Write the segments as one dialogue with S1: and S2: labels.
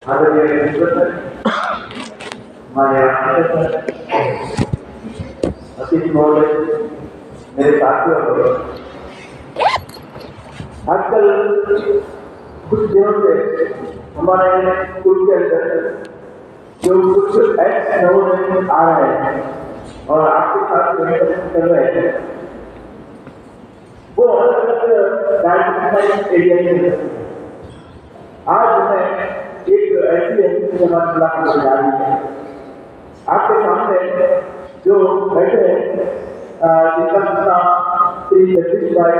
S1: मेरे साथियों, आजकल कुछ दिनों से हमारे स्कूल के अंदर जो कुछ एक्ट नए आ रहे हैं और आपके साथ कर रहे हैं, वो अलग अलग एरिया में। आज मैं एक ऐसी एजेंसी के बाद मुलाकात जा रही है। आपके सामने जो बैठे हैं जिनका श्री जगदीश भाई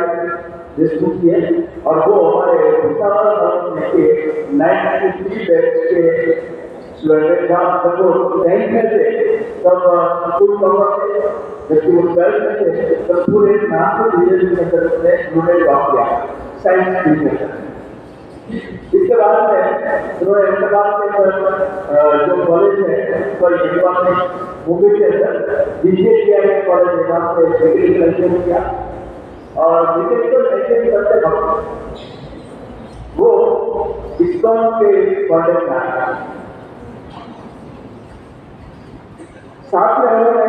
S1: देशमुख है और वो हमारे भूसावल के 93 बैच के स्टूडेंट जब वो 10th में थे तब स्कूल कवर जबकि वो 12th में थे तब पूरे नाम को धीरे धीरे उन्होंने जॉब किया साइंस फील्ड में। इसके बाद में उन्होंने जो कॉलेज है मुंबई के अंदर BJTI कॉलेज है जहाँ पे मैकेनिकल इंजीनियरिंग किया और मैकेनिकल इंजीनियरिंग करते वक्त वो ISKCON के कॉलेज में आया। साथ में उन्होंने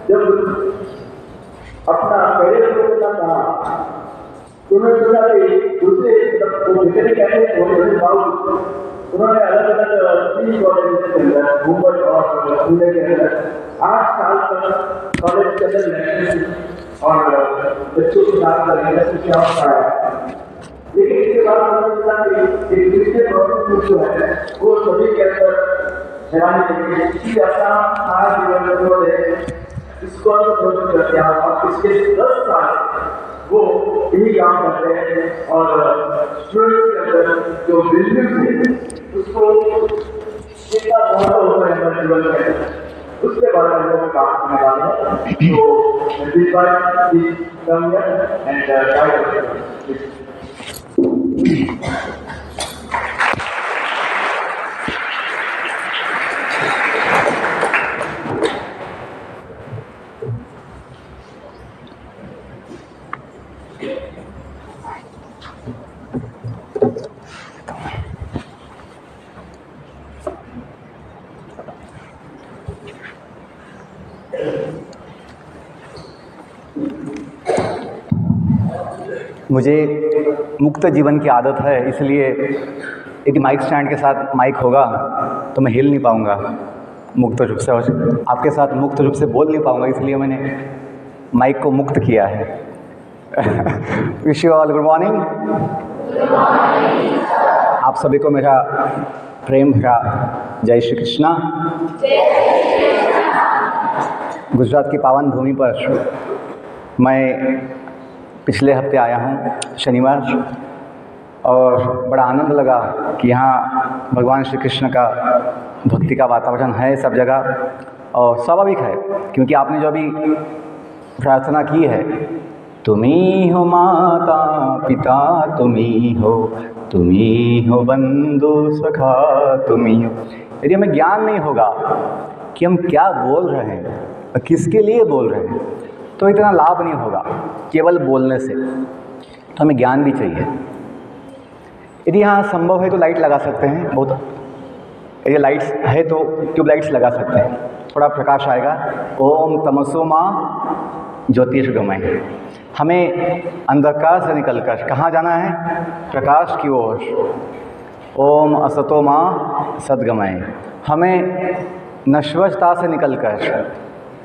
S1: जब अपना करियर करना कहा उन्होंने सोचा कि दूसरे उन्होंने अलग अलग 3 कॉलेज के अंदर मुंबई और पुणे के अंदर 8 साल तक कॉलेज के अंदर और बच्चों के साथ शिक्षा पढ़ाया। लेकिन इसके बाद उन्होंने सोचा कि दूसरे प्रोफेसर जो है वो सभी के अंदर हैरानी कि अपना आज उन्होंने ISKCON प्रोजेक्ट कर दिया और इसके 10 साल वो यही काम करते हैं और स्टूडेंट्स के अंदर जो बिजनेस है उसको कितना महत्व होता है जीवन में उसके बारे में लोग बात करने वाले हैं। तो this bar is come here and guide.
S2: मुझे मुक्त जीवन की आदत है, इसलिए एक माइक स्टैंड के साथ माइक होगा तो मैं हिल नहीं पाऊँगा मुक्त रूप से और आपके साथ मुक्त रूप से बोल नहीं पाऊँगा, इसलिए मैंने माइक को मुक्त किया है। Wish you all good morning. आप सभी को मेरा प्रेम भरा जय श्री कृष्णा। गुजरात की पावन भूमि पर मैं पिछले हफ्ते आया हूँ शनिवार और बड़ा आनंद लगा कि यहाँ भगवान श्री कृष्ण का भक्ति का वातावरण है सब जगह और स्वाभाविक है क्योंकि आपने जो अभी प्रार्थना की है, तुम्ही हो माता पिता तुम्ही हो बंधु सखा तुम्ही हो। यदि हमें ज्ञान नहीं होगा कि हम क्या बोल रहे हैं और किसके लिए बोल रहे हैं तो इतना लाभ नहीं होगा केवल बोलने से, तो हमें ज्ञान भी चाहिए। यदि यहाँ संभव है तो लाइट लगा सकते हैं, बहुत यदि लाइट्स है तो ट्यूबलाइट्स लगा सकते हैं, थोड़ा प्रकाश आएगा। ओम तमसो माँ ज्योतिषगमय। हमें अंधकार से निकलकर कहाँ जाना है? प्रकाश की ओर। ओम असतो माँ सद्गमय। हमें नश्वरता से निकलकर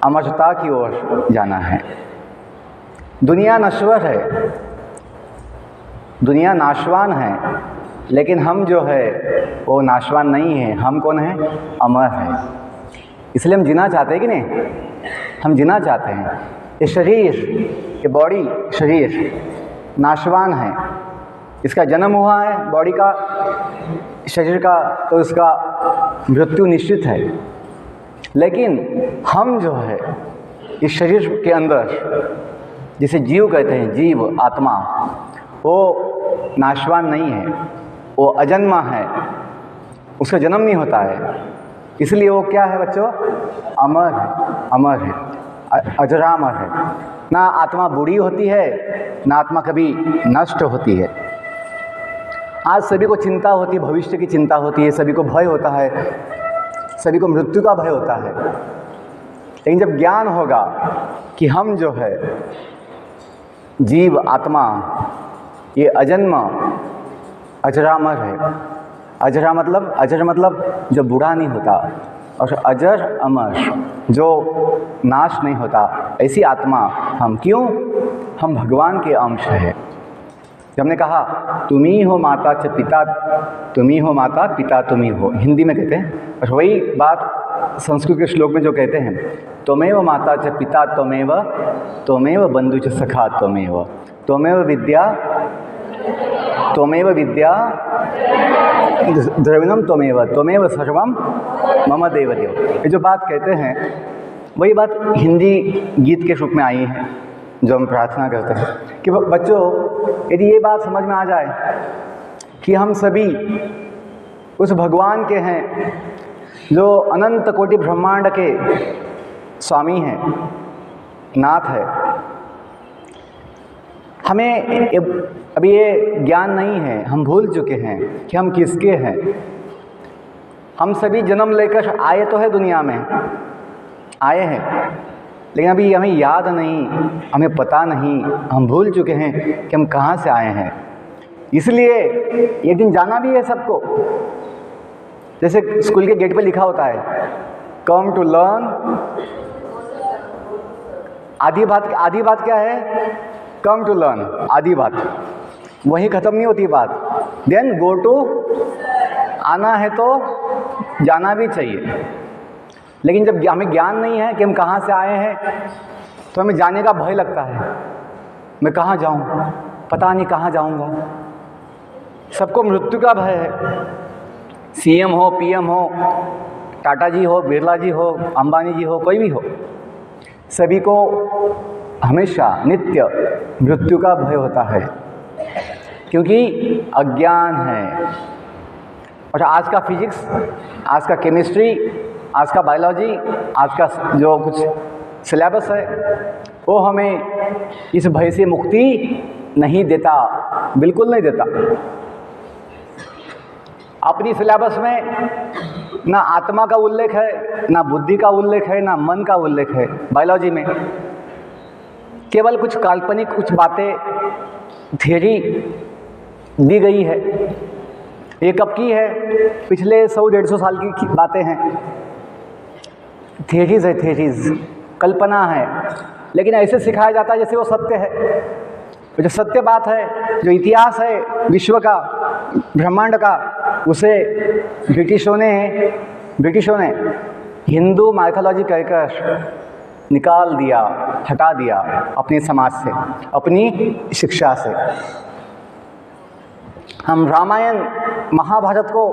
S2: अमरता की ओर जाना है। दुनिया नश्वर है, दुनिया नाशवान है, लेकिन हम जो है वो नाशवान नहीं है। हम कौन है? अमर है। इसलिए हम जीना चाहते हैं कि नहीं? हम जीना चाहते हैं। ये शरीर, ये बॉडी शरीर नाशवान है, इसका जन्म हुआ है बॉडी का, शरीर का, तो इसका मृत्यु निश्चित है। लेकिन हम जो है इस शरीर के अंदर, जिसे जीव कहते हैं, जीव आत्मा, वो नाशवान नहीं है, वो अजन्मा है, उसका जन्म नहीं होता है। इसलिए वो क्या है बच्चों? अमर है, अमर है, अजरामर है। ना आत्मा बूढ़ी होती है, ना आत्मा कभी नष्ट होती है। आज सभी को चिंता होती है, भविष्य की चिंता होती है, सभी को भय होता है, सभी को मृत्यु का भय होता है। लेकिन जब ज्ञान होगा कि हम जो है जीव आत्मा ये अजन्म अजरामर है। अजरा मतलब, अजर मतलब जो बूढ़ा नहीं होता, और अजर अमर जो नाश नहीं होता, ऐसी आत्मा हम। क्यों? हम भगवान के अंश हैं। जब हमने कहा तुम ही हो माता च पिता, तुम ही हो माता पिता तुम ही हो, हिंदी में कहते हैं, और वही बात संस्कृत के श्लोक में जो कहते हैं त्वमेव माता च पिता त्वमेव बंधु च सखा त्वमेव विद्या द्रविणम त्वमेव सर्वम मम देवदेव। ये जो बात कहते हैं वही बात हिंदी गीत के रूप में आई है जो हम प्रार्थना करते हैं कि बच्चों यदि ये बात समझ में आ जाए कि हम सभी उस भगवान के हैं जो अनंत कोटि ब्रह्मांड के स्वामी हैं, नाथ है। हमें अभी ये ज्ञान नहीं है, हम भूल चुके हैं कि हम किसके हैं। हम सभी जन्म लेकर आए तो है, दुनिया में आए हैं, लेकिन अभी हमें याद नहीं, हमें पता नहीं, हम भूल चुके हैं कि हम कहाँ से आए हैं। इसलिए एक दिन जाना भी है सबको। जैसे स्कूल के गेट पे लिखा होता है कम टू लर्न। आधी बात क्या है? कम टू लर्न, आधी बात। वहीं ख़त्म नहीं होती बात। देन गो टू, आना है तो जाना भी चाहिए। लेकिन जब हमें ज्ञान नहीं है कि हम कहाँ से आए हैं तो हमें जाने का भय लगता है। मैं कहाँ जाऊँ, पता नहीं कहाँ जाऊँगा। सबको मृत्यु का भय है। सीएम हो, पीएम हो, टाटा जी हो, बिरला जी हो, अंबानी जी हो, कोई भी हो, सभी को हमेशा नित्य मृत्यु का भय होता है, क्योंकि अज्ञान है। और आज का फिजिक्स, आज का केमिस्ट्री, आज का बायोलॉजी, आज का जो कुछ सिलेबस है वो हमें इस भय से मुक्ति नहीं देता, बिल्कुल नहीं देता। अपनी सिलेबस में ना आत्मा का उल्लेख है, ना बुद्धि का उल्लेख है, ना मन का उल्लेख है। बायोलॉजी में केवल कुछ काल्पनिक कुछ बातें, थियरी दी गई है। ये कब की है? पिछले 100-150 साल की बातें हैं। थियरीज है, थियरीज, कल्पना है, लेकिन ऐसे सिखाया जाता है जैसे वो सत्य है। जो सत्य बात है, जो इतिहास है विश्व का, ब्रह्मांड का, उसे ब्रिटिशों ने हिंदू माइथोलॉजी कहकर निकाल दिया, हटा दिया अपने समाज से, अपनी शिक्षा से। हम रामायण महाभारत को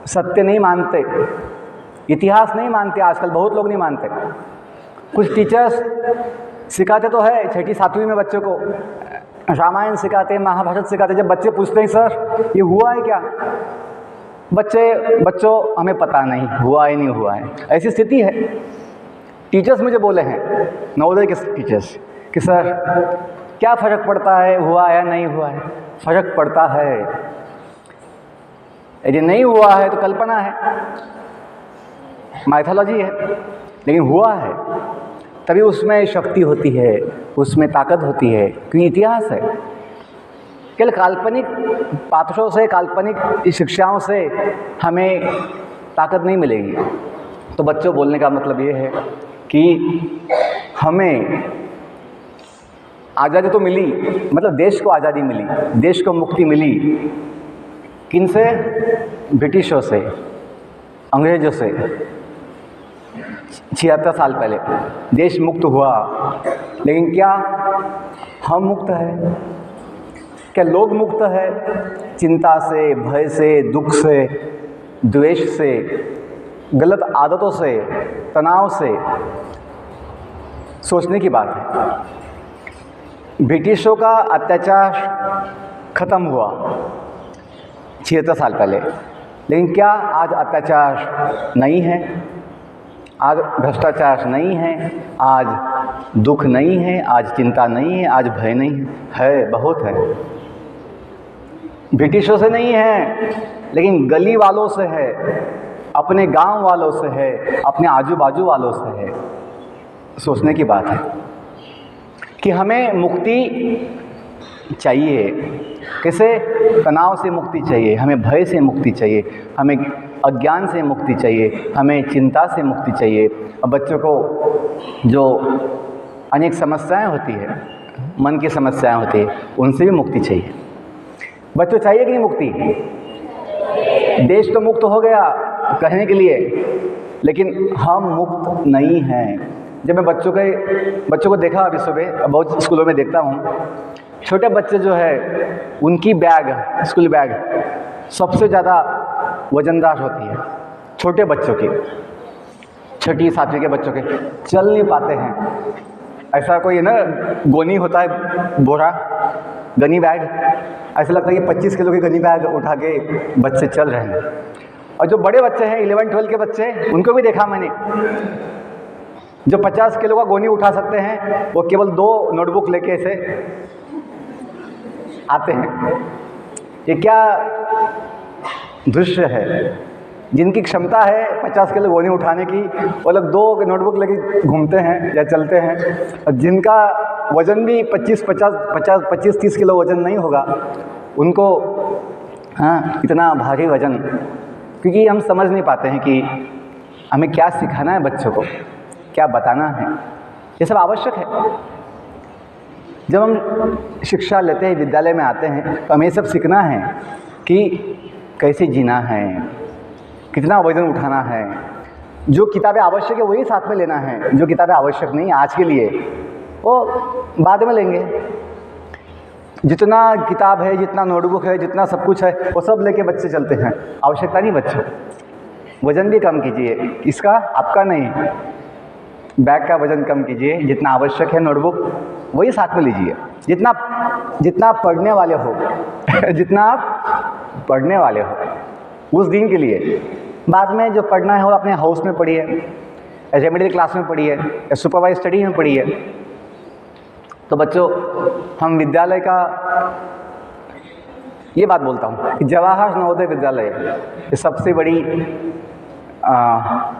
S2: सत्य नहीं मानते, इतिहास नहीं मानते। आजकल बहुत लोग नहीं मानते। कुछ टीचर्स सिखाते तो है 6ठी-7वीं में बच्चों को रामायण सिखाते हैं, महाभारत सिखाते हैं। जब बच्चे पूछते हैं सर ये हुआ है क्या, बच्चों हमें पता नहीं, हुआ है नहीं हुआ है, ऐसी स्थिति है। टीचर्स मुझे बोले हैं, नवोदय के टीचर्स, कि सर क्या फ़र्क पड़ता है हुआ है या नहीं हुआ है? फ़र्क पड़ता है। यदि नहीं हुआ है तो कल्पना है, माइथोलॉजी है, लेकिन हुआ है तभी उसमें शक्ति होती है, उसमें ताकत होती है, क्योंकि इतिहास है। केवल काल्पनिक पात्रों से, काल्पनिक शिक्षाओं से हमें ताकत नहीं मिलेगी। तो बच्चों, बोलने का मतलब ये है कि हमें आज़ादी तो मिली, मतलब देश को आज़ादी मिली, देश को मुक्ति मिली। किन से? ब्रिटिशों से, अंग्रेज़ों से। 76 साल पहले देश मुक्त हुआ, लेकिन क्या हम मुक्त हैं? क्या लोग मुक्त है? चिंता से, भय से, दुख से, द्वेष से, गलत आदतों से, तनाव से। सोचने की बात है। ब्रिटिशों का अत्याचार खत्म हुआ 76 साल पहले, लेकिन क्या आज अत्याचार नहीं है? आज भ्रष्टाचार नहीं है, आज दुख नहीं है, आज चिंता नहीं है, आज भय नहीं है? है, बहुत है। ब्रिटिशों से नहीं है, लेकिन गली वालों से है, अपने गांव वालों से है, अपने आजू बाजू वालों से है। सोचने की बात है कि हमें मुक्ति चाहिए। कैसे? तनाव से मुक्ति चाहिए, हमें भय से मुक्ति चाहिए, हमें अज्ञान से मुक्ति चाहिए, हमें चिंता से मुक्ति चाहिए। अब बच्चों को जो अनेक समस्याएं होती है, मन की समस्याएं होती है, उनसे भी मुक्ति चाहिए। बच्चों चाहिए कि नहीं मुक्ति? देश तो मुक्त हो गया कहने के लिए, लेकिन हम मुक्त नहीं हैं। जब मैं बच्चों को देखा अभी सुबह, बहुत स्कूलों में देखता हूँ, छोटे बच्चे जो है उनकी बैग, स्कूल बैग सबसे ज़्यादा वजनदार होती है। छोटे बच्चों की, छठी सातवीं के बच्चों के चल नहीं पाते हैं। ऐसा कोई ना गोनी होता है, बोरा, गनी बैग, ऐसा लगता है कि 25 किलो की गनी बैग उठा के बच्चे चल रहे हैं। और जो बड़े बच्चे हैं 11-12 के बच्चे, उनको भी देखा मैंने, जो 50 किलो का गोनी उठा सकते हैं, वो केवल 2 नोटबुक लेके ऐसे आते हैं। ये क्या दृश्य है? जिनकी क्षमता है 50 किलो गोनी उठाने की, वो लोग 2 नोटबुक लेके घूमते हैं या चलते हैं, और जिनका वज़न भी 25-30 किलो वज़न नहीं होगा, उनको इतना भारी वज़न, क्योंकि हम समझ नहीं पाते हैं कि हमें क्या सिखाना है बच्चों को, क्या बताना है। ये सब आवश्यक है। जब हम शिक्षा लेते हैं, विद्यालय में आते हैं, तो हमें ये सब सीखना है कि कैसे जीना है, कितना वज़न उठाना है। जो किताबें आवश्यक है वही साथ में लेना है, जो किताबें आवश्यक नहीं आज के लिए वो बाद में लेंगे। जितना किताब है, जितना नोटबुक है, जितना सब कुछ है, वो सब लेके बच्चे चलते हैं। आवश्यकता नहीं बच्चों। वज़न भी कम कीजिए, इसका आपका नहीं, बैग का वज़न कम कीजिए। जितना आवश्यक है नोटबुक वही साथ में लीजिए। जितना आप पढ़ने वाले हो जितना आप पढ़ने वाले हो उस दिन के लिए। बाद में जो पढ़ना है वो अपने हाउस में पढ़िए, रेमेडियल क्लास में पढ़िए, या सुपरवाइज स्टडी में पढ़िए। तो बच्चों, हम विद्यालय का ये बात बोलता हूँ कि जवाहर नवोदय विद्यालय ये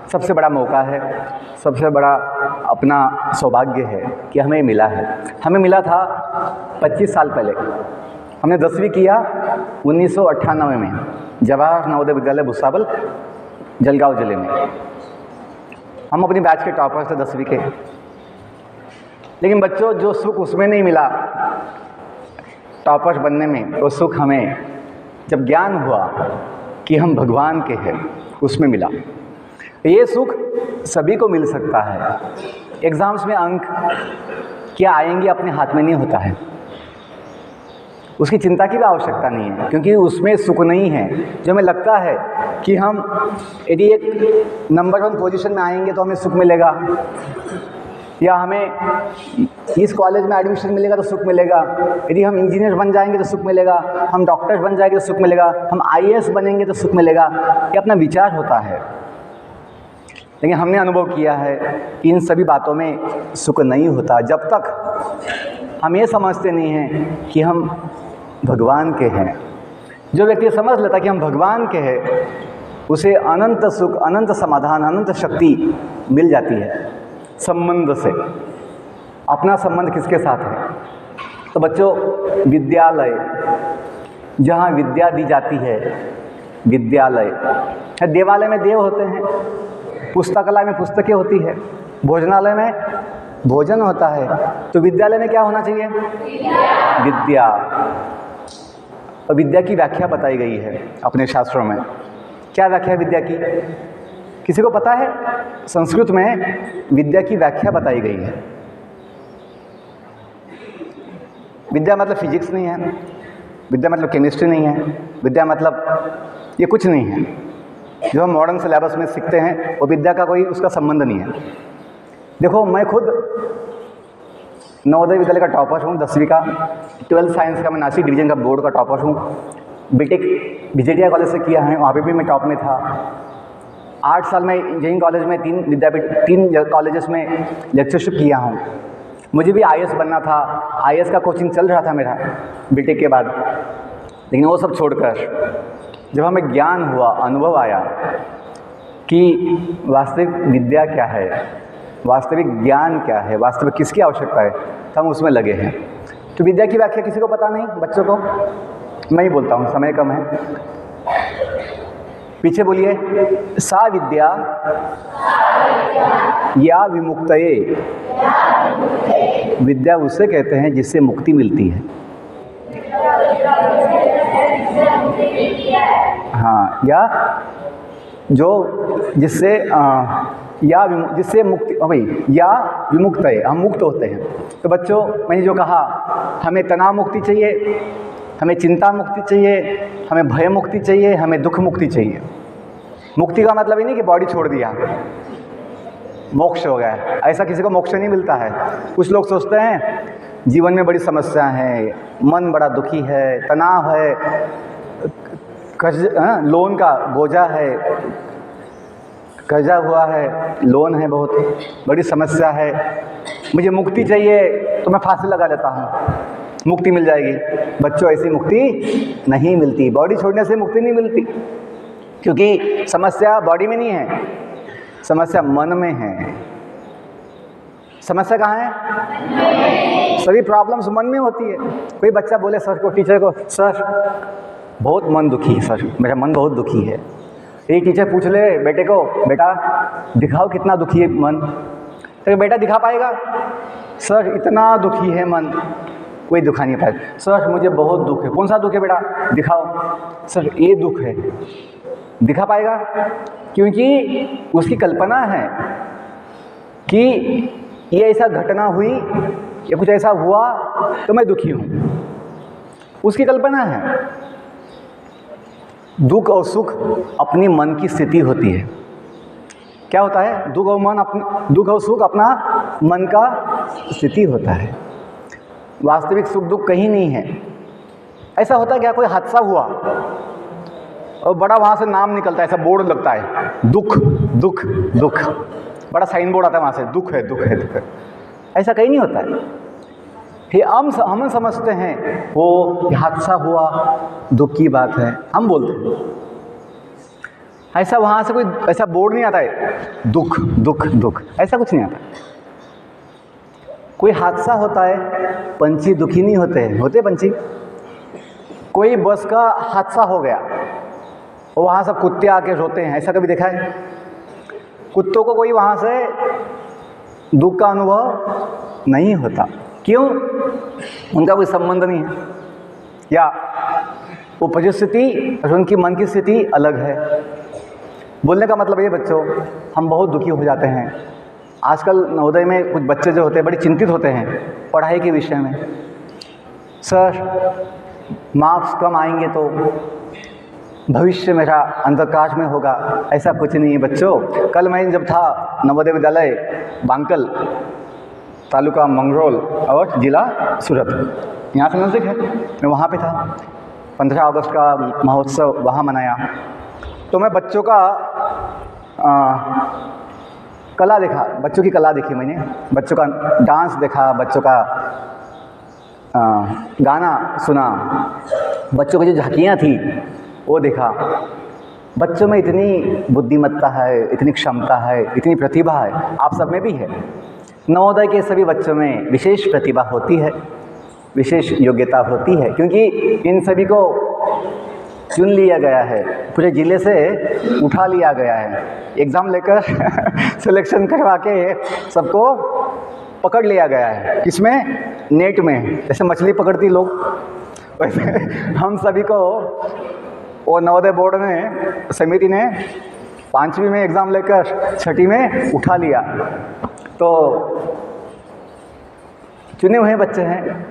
S2: सबसे बड़ा मौका है, सबसे बड़ा अपना सौभाग्य है कि हमें मिला है। हमें मिला था 25 साल पहले। हमने 10वीं किया 1998 में, जवाहर नवोदय विद्यालय भुसावल, जलगांव जिले में। हम अपनी बैच के टॉपर थे 10वीं के। लेकिन बच्चों, जो सुख उसमें नहीं मिला टॉपर्स बनने में, वो सुख हमें जब ज्ञान हुआ कि हम भगवान के हैं, उसमें मिला। ये सुख सभी को मिल सकता है। एग्ज़ाम्स में अंक क्या आएंगे अपने हाथ में नहीं होता है, उसकी चिंता की भी आवश्यकता नहीं है, क्योंकि उसमें सुख नहीं है। जो हमें लगता है कि हम यदि एक नंबर 1 पोजीशन में आएंगे तो हमें सुख मिलेगा, या हमें इस कॉलेज में एडमिशन मिलेगा तो सुख मिलेगा, यदि हम इंजीनियर बन जाएंगे तो सुख मिलेगा, हम डॉक्टर बन जाएंगे तो सुख मिलेगा, हम IAS बनेंगे तो सुख मिलेगा, ये अपना विचार होता है। लेकिन हमने अनुभव किया है कि इन सभी बातों में सुख नहीं होता जब तक हम ये समझते नहीं हैं कि हम भगवान के हैं। जो व्यक्ति समझ लेता कि हम भगवान के हैं, उसे अनंत सुख, अनंत समाधान, अनंत शक्ति मिल जाती है। संबंध से, अपना संबंध किसके साथ है? तो बच्चों, विद्यालय, जहाँ विद्या दी जाती है, विद्यालय। देवालय में देव होते हैं, पुस्तकालय में पुस्तकें होती है, भोजनालय में भोजन होता है, तो विद्यालय में क्या होना चाहिए? विद्या। और विद्या की व्याख्या बताई गई है अपने शास्त्रों में। क्या व्याख्या है विद्या की? किसी को पता है? संस्कृत में विद्या की व्याख्या बताई गई है। विद्या मतलब फिजिक्स नहीं है, विद्या मतलब केमिस्ट्री नहीं है, विद्या मतलब ये कुछ नहीं है। जो हम मॉडर्न सिलेबस में सीखते हैं वो विद्या का कोई उसका संबंध नहीं है। देखो, मैं खुद नवोदय विद्यालय का टॉपर हूँ, 10वीं का, 12th साइंस का मैं नासिक डिवीजन का बोर्ड का टॉपर हूँ। बीटेक विजेटिया कॉलेज से किया है, वहाँ पे भी मैं टॉप में था। 8 साल में इंजीनियरिंग कॉलेज में 3 कॉलेजेस में लेक्चरशिप किया हूँ। मुझे भी IAS बनना था, IAS का कोचिंग चल रहा था मेरा बीटेक के बाद, लेकिन वो सब छोड़कर जब हमें ज्ञान हुआ, अनुभव आया कि वास्तविक विद्या क्या है, वास्तविक ज्ञान क्या है, वास्तविक किसकी आवश्यकता है, तो हम उसमें लगे हैं। तो विद्या की व्याख्या किसी को पता नहीं, बच्चों को मैं ही बोलता हूँ, समय कम है। पीछे बोलिए। सा विद्या या विमुक्तये, विद्या उसे कहते हैं जिससे मुक्ति मिलती है। हाँ, या जो जिससे जिससे मुक्ति, भाई या विमुक्त है, हम मुक्त होते हैं। तो बच्चों, मैंने जो कहा, हमें तनाव मुक्ति चाहिए, हमें चिंता मुक्ति चाहिए, हमें भय मुक्ति चाहिए, हमें दुख मुक्ति चाहिए। मुक्ति का मतलब ये नहीं कि बॉडी छोड़ दिया मोक्ष हो गया, ऐसा किसी को मोक्ष नहीं मिलता है। कुछ लोग सोचते हैं जीवन में बड़ी समस्या है, मन बड़ा दुखी है, तनाव है, लोन का बोझा है, कर्जा हुआ है, लोन है, बहुत बड़ी समस्या है, मुझे मुक्ति चाहिए तो मैं फांसी लगा लेता हूँ, मुक्ति मिल जाएगी। बच्चों, ऐसी मुक्ति नहीं मिलती। बॉडी छोड़ने से मुक्ति नहीं मिलती, क्योंकि समस्या बॉडी में नहीं है, समस्या मन में है। समस्या कहाँ है? सभी प्रॉब्लम्स मन में होती है। कोई बच्चा बोले सर को, टीचर को, सर बहुत मन दुखी है, सर मेरा मन बहुत दुखी है। एक टीचर पूछ ले बेटे को, बेटा दिखाओ कितना दुखी है मन, तो बेटा दिखा पाएगा? सर इतना दुखी है मन, कोई दिखा नहीं पाएगा। सर मुझे बहुत दुख है। कौन सा दुख है बेटा, दिखाओ। सर ये दुख है, दिखा पाएगा? क्योंकि उसकी कल्पना है कि ये ऐसा घटना हुई या कुछ ऐसा हुआ तो मैं दुखी हूँ, उसकी कल्पना है। दुख और सुख अपनी मन की स्थिति होती है। क्या होता है? दुख और सुख अपना मन का स्थिति होता है। वास्तविक सुख दुख कहीं नहीं है। ऐसा होता है क्या, कोई हादसा हुआ और बड़ा वहाँ से नाम निकलता है, ऐसा बोर्ड लगता है, दुख दुख दुख, बड़ा साइन बोर्ड आता है वहाँ से, दुख है दुख है दुख है। ऐसा कहीं नहीं होता है। हम समझते हैं वो हादसा हुआ, दुख की बात है, हम बोलते हैं। ऐसा वहाँ से कोई ऐसा बोर्ड नहीं आता है, दुख दुख दुख, ऐसा कुछ नहीं आता। कोई हादसा होता है, पंछी दुखी नहीं होते पंछी। कोई बस का हादसा हो गया और वहाँ सब कुत्ते आके रोते हैं, ऐसा कभी देखा है? कुत्तों को कोई वहाँ से दुख का अनुभव नहीं होता। क्यों? उनका कोई संबंध नहीं है, या वो परिस्थिति और उनकी मन की स्थिति अलग है। बोलने का मतलब ये बच्चों, हम बहुत दुखी हो जाते हैं। आजकल नवोदय में कुछ बच्चे जो होते हैं बड़े चिंतित होते हैं पढ़ाई के विषय में। सर मार्क्स कम आएंगे तो भविष्य मेरा अंधकार में होगा। ऐसा कुछ नहीं है बच्चों। कल मैं जब था नवोदय विद्यालय बांकल, तालुका मंगरोल और जिला सूरत, यहाँ से नज़दीक है, मैं वहाँ पे था। 15 अगस्त का महोत्सव वहाँ मनाया। तो मैं बच्चों का कला देखा, बच्चों की कला देखी मैंने, बच्चों का डांस देखा, बच्चों का गाना सुना, बच्चों की जो झांकियाँ थी वो देखा। बच्चों में इतनी बुद्धिमत्ता है, इतनी क्षमता है, इतनी प्रतिभा है, आप सब में भी है। नवोदय के सभी बच्चों में विशेष प्रतिभा होती है, विशेष योग्यता होती है, क्योंकि इन सभी को चुन लिया गया है, पूरे ज़िले से उठा लिया गया है, एग्ज़ाम लेकर सिलेक्शन करवा के सबको पकड़ लिया गया है। किसमें? नेट में। जैसे मछली पकड़ती लोग, वैसे हम सभी को वो नवोदय बोर्ड में समिति ने 5वीं में एग्ज़ाम लेकर 6ठी में उठा लिया। तो चुने हुए बच्चे हैं,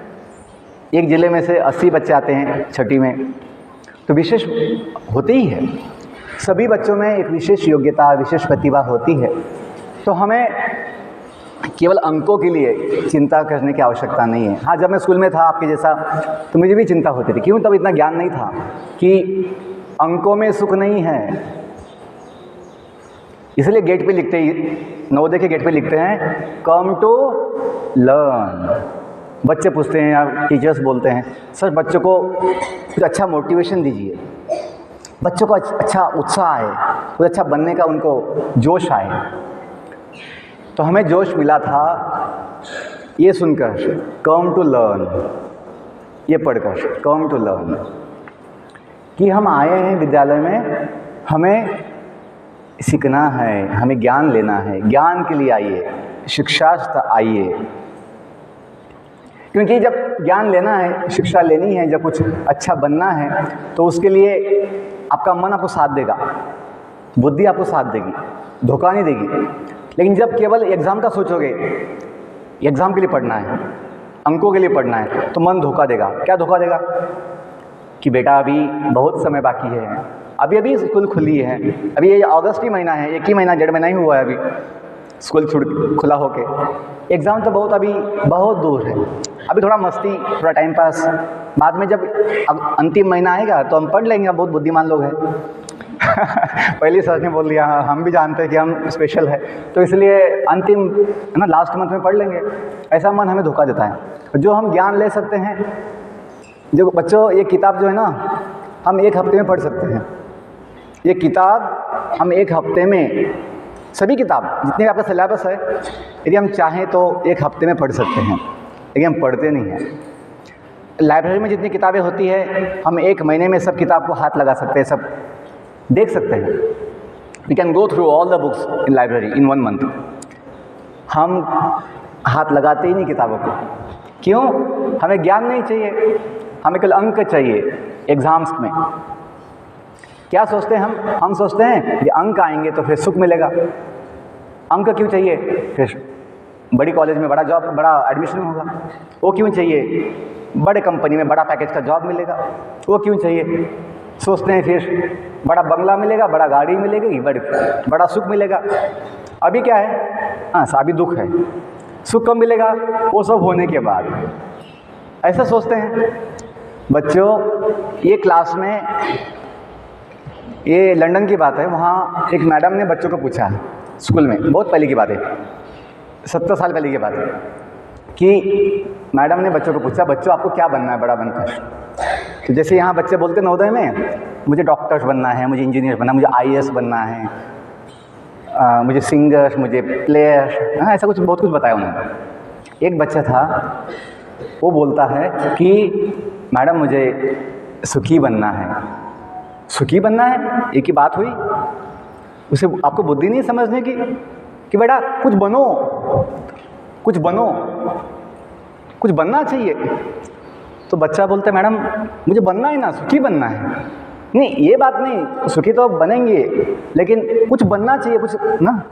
S2: एक ज़िले में से 80 बच्चे आते हैं 6ठी में, तो विशेष होती ही है। सभी बच्चों में एक विशेष योग्यता, विशेष प्रतिभा होती है। तो हमें केवल अंकों के लिए चिंता करने की आवश्यकता नहीं है। हाँ, जब मैं स्कूल में था आपके जैसा, तो मुझे भी चिंता होती थी। क्यों? तब इतना ज्ञान नहीं था कि अंकों में सुख नहीं है। इसलिए गेट पे लिखते ही, नवोदय के गेट पे लिखते हैं, कम टू लर्न, बच्चे पूछते हैं या टीचर्स बोलते हैं, सर बच्चों को कुछ अच्छा मोटिवेशन दीजिए, बच्चों को अच्छा उत्साह आए, कुछ अच्छा बनने का उनको जोश आए। तो हमें जोश मिला था ये सुनकर, कम टू लर्न, ये पढ़कर, कम टू लर्न, कि हम आए हैं विद्यालय में, हमें सीखना है, हमें ज्ञान लेना है, ज्ञान के लिए आइए, शिक्षार्थ आइए। क्योंकि जब ज्ञान लेना है, शिक्षा लेनी है, जब कुछ अच्छा बनना है, तो उसके लिए आपका मन आपको साथ देगा, बुद्धि आपको साथ देगी, धोखा नहीं देगी। लेकिन जब केवल एग्ज़ाम का सोचोगे, एग्ज़ाम के लिए पढ़ना है, अंकों के लिए पढ़ना है, तो मन धोखा देगा। क्या धोखा देगा? कि बेटा अभी बहुत समय बाकी है, अभी अभी स्कूल खुली है, अभी ये अगस्त ही महीना है, 1 ही महीना, 1.5 महीना ही हुआ है अभी स्कूल खुला होके, एग्ज़ाम तो बहुत अभी बहुत दूर है, अभी थोड़ा मस्ती, थोड़ा टाइम पास, बाद में जब अब अंतिम महीना आएगा तो हम पढ़ लेंगे, बहुत बुद्धिमान लोग हैं। पहले सर ने बोल दिया, हम भी जानते हैं कि हम स्पेशल है, तो इसलिए अंतिम है ना, लास्ट मंथ में पढ़ लेंगे। ऐसा मन हमें धोखा देता है। जो हम ज्ञान ले सकते हैं, जो बच्चों, ये किताब जो है ना, हम 1 हफ्ते में पढ़ सकते हैं। ये किताब हम 1 हफ्ते में, सभी किताब जितने आपका सिलेबस है, यदि हम चाहें तो 1 हफ्ते में पढ़ सकते हैं, लेकिन हम पढ़ते नहीं हैं। लाइब्रेरी में जितनी किताबें होती है, हम 1 महीने में सब किताब को हाथ लगा सकते हैं, सब देख सकते हैं। We can go through all the books in library in 1 month. हम हाथ लगाते ही नहीं किताबों को। क्यों? हमें ज्ञान नहीं चाहिए, हमें केवल अंक चाहिए एग्ज़ाम्स में। क्या सोचते हैं हम सोचते हैं कि अंक आएंगे तो फिर सुख मिलेगा। अंक क्यों चाहिए? फिर बड़ी कॉलेज में बड़ा जॉब, बड़ा एडमिशन होगा। वो क्यों चाहिए? बड़े कंपनी में बड़ा पैकेज का जॉब मिलेगा। वो क्यों चाहिए? सोचते हैं फिर बड़ा बंगला मिलेगा, बड़ा गाड़ी मिलेगी, बड़ा सुख मिलेगा। अभी क्या है? हाँ, अभी दुख है। सुख कब मिलेगा? वो सब होने के बाद। ऐसा सोचते हैं बच्चों। ये क्लास में, ये लंदन की बात है, वहाँ एक मैडम ने बच्चों को पूछा स्कूल में, बहुत पहले की बात है, 70 साल पहले की बात है, कि मैडम ने बच्चों को पूछा, बच्चों आपको क्या बनना है बड़ा बनकर? तो जैसे यहाँ बच्चे बोलते नवोदय में, मुझे डॉक्टर्स बनना है, मुझे इंजीनियर बनना है, मुझे IAS बनना है, मुझे सिंगर, मुझे प्लेयर, हाँ ऐसा कुछ बहुत कुछ बताया उन्होंने। एक बच्चा था, वो बोलता है कि मैडम मुझे सुखी बनना है। सुखी बनना है, एक ही बात हुई। उसे आपको बुद्धि नहीं समझने की कि बेटा कुछ बनो, कुछ बनो, कुछ बनना चाहिए। तो बच्चा बोलता है मैडम मुझे बनना है ना, सुखी बनना है। नहीं, ये बात नहीं, सुखी तो बनेंगे, लेकिन कुछ बनना चाहिए, कुछ ना।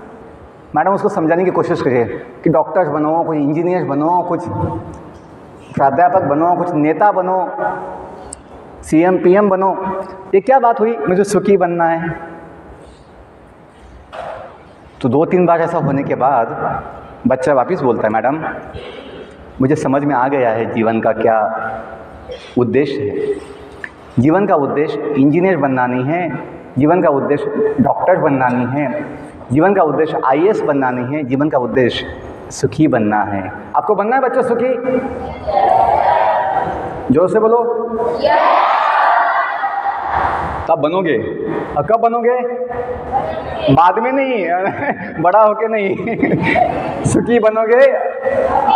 S2: मैडम उसको समझाने की कोशिश करिए कि डॉक्टर्स बनो, कुछ इंजीनियर बनो, कुछ प्राध्यापक बनो, कुछ नेता बनो, CM PM बनो। ये क्या बात हुई? मुझे सुखी बनना है। तो 2-3 बार ऐसा होने के बाद बच्चा वापस बोलता है मैडम मुझे समझ में आ गया है जीवन का क्या उद्देश्य है। जीवन का उद्देश्य इंजीनियर बनना नहीं है, जीवन का उद्देश्य डॉक्टर बनना नहीं है, जीवन का उद्देश्य IAS बनना नहीं है, जीवन का उद्देश्य सुखी बनना है। आपको बनना है बच्चों सुखी? जोर से बोलो। तब बनोगे। और कब बनोगे? बाद में नहीं, बड़ा होके नहीं। सुखी बनोगे,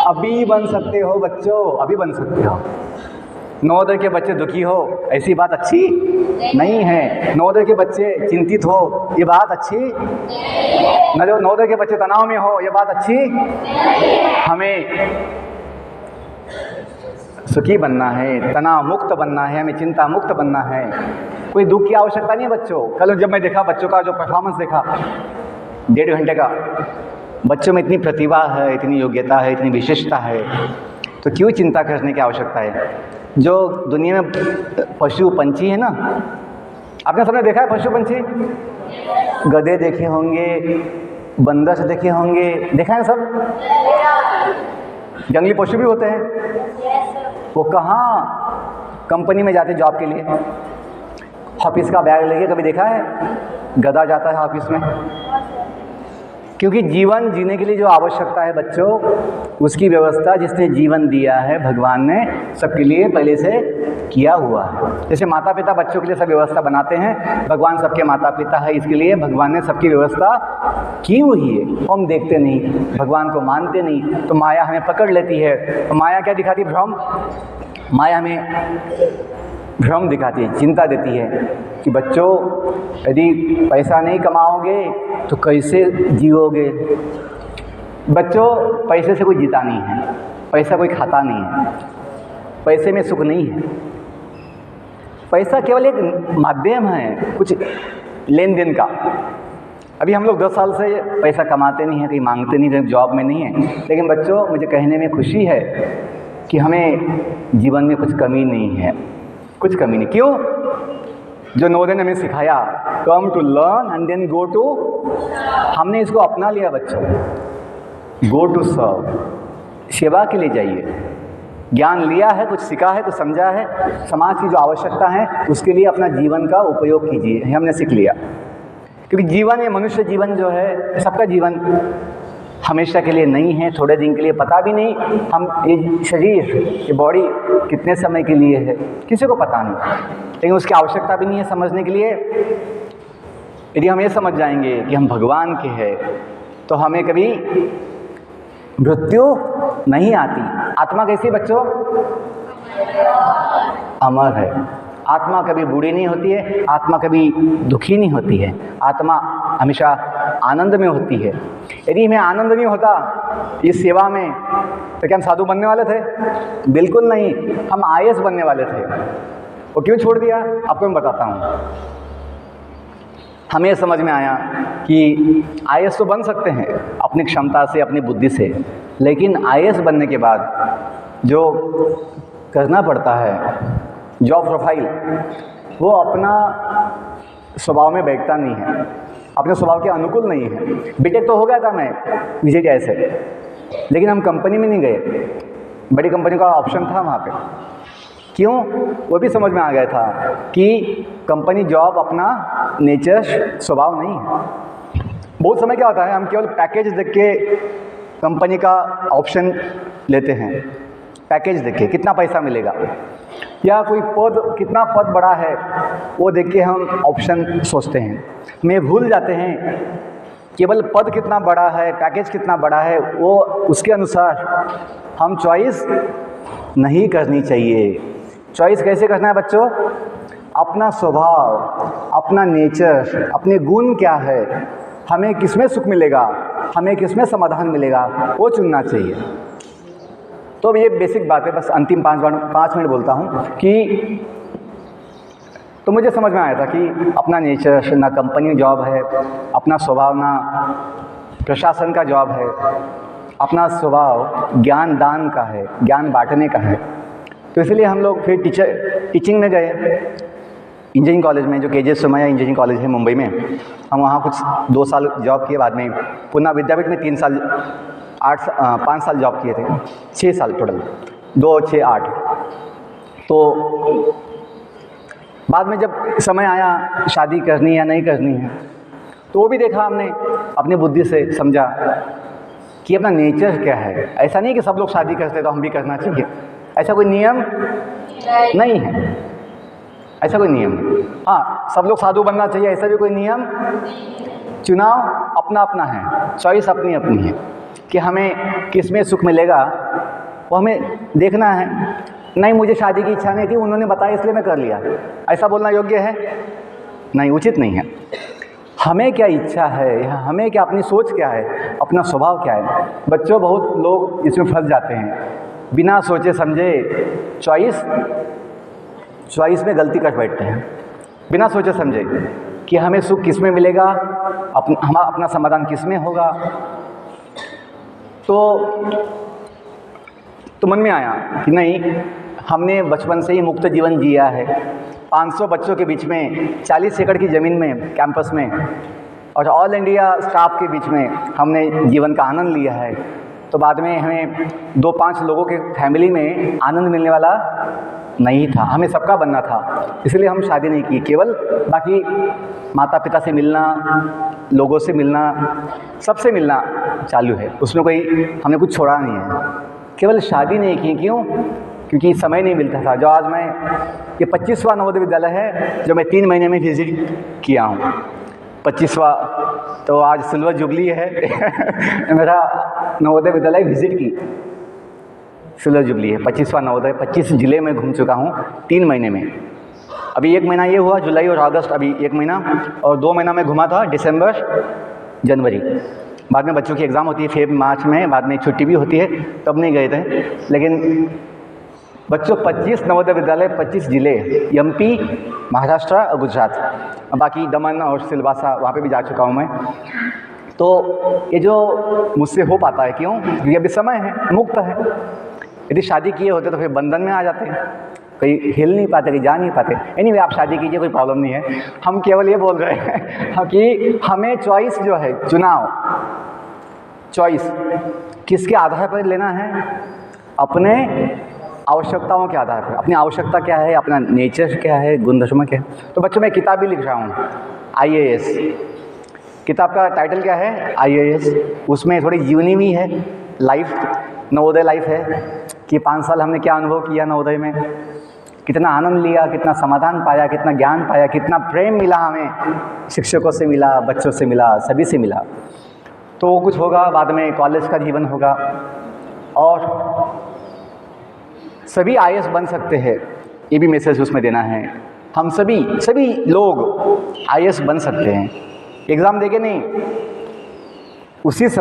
S2: अभी बन सकते हो बच्चों, अभी बन सकते हो। नवोदय के बच्चे दुखी हो, ऐसी बात अच्छी नहीं है। नवोदय के बच्चे चिंतित हो, ये बात अच्छी। नवोदय के बच्चे तनाव में हो, ये बात अच्छी। हमें सुखी बनना है, तनाव मुक्त बनना है, हमें चिंता मुक्त बनना है। कोई दुख की आवश्यकता नहीं है बच्चों। कल जब मैं देखा बच्चों का जो परफॉर्मेंस देखा 1.5 घंटे का, बच्चों में इतनी प्रतिभा है, इतनी योग्यता है, इतनी विशेषता है, तो क्यों चिंता करने की आवश्यकता है। जो दुनिया में पशु पंछी है ना, आपने सबने देखा है पशु पंछी? गधे देखे होंगे, बंदर देखे होंगे, देखा है सब? जंगली पशु भी होते हैं। वो कहाँ कंपनी में जाते जॉब के लिए, ऑफिस का बैग लेके, कभी देखा है? गधा जाता है ऑफिस में, क्योंकि जीवन जीने के लिए जो आवश्यकता है बच्चों, उसकी व्यवस्था जिसने जीवन दिया है भगवान ने सबके लिए पहले से किया हुआ है। जैसे माता पिता बच्चों के लिए सब व्यवस्था बनाते हैं, भगवान सबके माता पिता है, इसके लिए भगवान ने सबकी व्यवस्था की हुई है। हम देखते नहीं, भगवान को मानते नहीं, तो माया हमें पकड़ लेती है। तो माया क्या दिखाती है? भ्रम। माया हमें भ्रम दिखाती है, चिंता देती है कि बच्चों यदि पैसा नहीं कमाओगे तो कैसे जियोगे। बच्चों पैसे से कोई जीता नहीं है, पैसा कोई खाता नहीं है, पैसे में सुख नहीं है। पैसा केवल एक माध्यम है कुछ लेन देन का। अभी हम लोग 10 साल से पैसा कमाते नहीं हैं, कहीं मांगते नहीं, जॉब में नहीं है, लेकिन बच्चों मुझे कहने में खुशी है कि हमें जीवन में कुछ कमी नहीं है, कुछ कमी नहीं। क्यों? जो नवोदय ने हमें सिखाया, come to learn and then go to, हमने इसको अपना लिया बच्चों। गो टू सर्व, सेवा के लिए जाइए। ज्ञान लिया है, कुछ सीखा है, कुछ समझा है, समाज की जो आवश्यकता है उसके लिए अपना जीवन का उपयोग कीजिए। ये हमने सीख लिया, क्योंकि जीवन, ये मनुष्य जीवन जो है, सबका जीवन हमेशा के लिए नहीं है, थोड़े दिन के लिए पता भी नहीं। हम ये शरीर, ये बॉडी कितने समय के लिए है किसी को पता नहीं, लेकिन उसकी आवश्यकता भी नहीं है समझने के लिए। यदि हम ये समझ जाएंगे कि हम भगवान के हैं तो हमें कभी मृत्यु नहीं आती। आत्मा कैसी बच्चों? अमर है। आत्मा कभी बूढ़ी नहीं होती है, आत्मा कभी दुखी नहीं होती है, आत्मा हमेशा आनंद में होती है। यदि हमें आनंद नहीं होता इस सेवा में तो क्या हम साधु बनने वाले थे? बिल्कुल नहीं, हम IAS बनने वाले थे। वो क्यों छोड़ दिया आपको मैं बताता हूँ। हमें समझ में आया कि IAS तो बन सकते हैं अपनी क्षमता से, अपनी बुद्धि से, लेकिन IAS बनने के बाद जो करना पड़ता है जॉब प्रोफाइल, वो अपना स्वभाव में बैठता नहीं है, अपने स्वभाव के अनुकूल नहीं है। बीटेक तो हो गया था मैं VJTI से, लेकिन हम कंपनी में नहीं गए। बड़ी कंपनी का ऑप्शन था वहाँ पे। क्यों? वो भी समझ में आ गया था कि कंपनी जॉब अपना नेचर, स्वभाव नहीं है। बहुत समय क्या होता है, हम केवल पैकेज देख के कंपनी का ऑप्शन लेते हैं। पैकेज देख के कितना पैसा मिलेगा, या कोई पद, कितना पद बड़ा है, वो देख के हम ऑप्शन सोचते हैं। हमें भूल जाते हैं केवल पद कितना बड़ा है, पैकेज कितना बड़ा है, वो उसके अनुसार हम चॉइस नहीं करनी चाहिए। चॉइस कैसे करना है बच्चों? अपना स्वभाव, अपना नेचर, अपने गुण क्या है, हमें किसमें सुख मिलेगा, हमें किसमें समाधान मिलेगा, वो चुनना चाहिए। तो ये बेसिक बात है, बस अंतिम 5 मिनट बोलता हूँ कि तो मुझे समझ में आया था कि अपना नेचर, ना कंपनी जॉब है, अपना स्वभाव ना प्रशासन का जॉब है, अपना स्वभाव ज्ञान दान का है, ज्ञान बांटने का है। तो इसलिए हम लोग फिर टीचिंग में गए, इंजीनियरिंग कॉलेज में, जो KJ सोमैया इंजीनियरिंग कॉलेज है मुंबई में। हम वहाँ कुछ 2 साल जॉब किए, बाद में पुणे विद्यापीठ में 5 साल जॉब किए थे, 6 साल टोटल, 2, 6, 8। तो बाद में जब समय आया शादी करनी है या नहीं करनी है, तो वो भी देखा हमने, अपनी बुद्धि से समझा कि अपना नेचर क्या है। ऐसा नहीं कि सब लोग शादी करते तो हम भी करना चाहिए, ऐसा कोई नियम नहीं है, ऐसा कोई नियम नहीं। हाँ, सब लोग साधु बनना चाहिए, ऐसा भी कोई नियम। चुनाव अपना अपना है, चॉइस अपनी अपनी है कि हमें किस में सुख मिलेगा, वो हमें देखना है। नहीं, मुझे शादी की इच्छा नहीं थी, उन्होंने बताया इसलिए मैं कर लिया, ऐसा बोलना योग्य है? नहीं, उचित नहीं है। हमें क्या इच्छा है, हमें क्या, अपनी सोच क्या है, अपना स्वभाव क्या है। बच्चों, बहुत लोग इसमें फंस जाते हैं, बिना सोचे समझे चॉइस में गलती कर बैठते हैं। बिना सोचे समझे कि हमें सुख किस में मिलेगा, अपना समाधान किस में होगा। तो मन में आया कि नहीं, हमने बचपन से ही मुक्त जीवन जिया है। 500 बच्चों के बीच में, 40 एकड़ की ज़मीन में, कैंपस में, और ऑल इंडिया स्टाफ के बीच में हमने जीवन का आनंद लिया है। तो बाद में हमें 2-5 लोगों के फैमिली में आनंद मिलने वाला नहीं था, हमें सबका बनना था। इसलिए हम शादी नहीं की। केवल बाकी माता पिता से मिलना, लोगों से मिलना, सबसे मिलना चालू है। उसमें कोई हमने कुछ छोड़ा नहीं है। केवल शादी नहीं की, क्यों? क्योंकि समय नहीं मिलता था। जो आज मैं, ये 25वां नवोदय विद्यालय है जो मैं 3 महीने में विज़िट किया हूँ। 25वां, तो आज सिल्वर जुबली है मेरा नवोदय विद्यालय विज़िट की सिल्वर जुबली है। 25वां नवोदय, 25 ज़िले में घूम चुका हूँ 3 महीने में। अभी 1 महीना ये हुआ, जुलाई और अगस्त, अभी 1 महीना, और 2 महीना में घुमा था दिसंबर जनवरी। बाद में बच्चों की एग्ज़ाम होती है फेब मार्च में, बाद में छुट्टी भी होती है, तब नहीं गए थे। लेकिन बच्चों 25 नवोदय विद्यालय, 25 ज़िले, एमपी, महाराष्ट्र और गुजरात, बाकी दमन और सिलवासा वहाँ पे भी जा चुका हूँ मैं। तो ये जो मुझसे हो पाता है, क्यों? क्योंकि अभी समय है, मुक्त है। यदि शादी किए होते तो फिर बंधन में आ जाते, कहीं हिल नहीं पाते, कहीं जा नहीं पाते। एनीवे, आप शादी कीजिए, कोई प्रॉब्लम नहीं है। हम केवल ये बोल रहे हैं कि हमें चॉइस जो है, चुनाव, चॉइस किसके आधार पर लेना है? अपने आवश्यकताओं के आधार पर। अपनी आवश्यकता क्या है, अपना नेचर क्या है, गुणधर्म क्या है। तो बच्चों, मैं किताब भी लिख रहा हूँ, IAS। किताब का टाइटल क्या है? IAS। उसमें थोड़ी जीवनी भी है, लाइफ, नवोदय लाइफ है कि 5 साल हमने क्या अनुभव किया नवोदय में, कितना आनंद लिया, कितना समाधान पाया, कितना ज्ञान पाया, कितना प्रेम मिला हमें, शिक्षकों से मिला, बच्चों से मिला, सभी से मिला। तो वो कुछ होगा, बाद में कॉलेज का जीवन होगा, और सभी IAS बन सकते हैं, ये भी मैसेज उसमें देना है। हम सभी लोग IAS बन सकते हैं, एग्ज़ाम देके नहीं,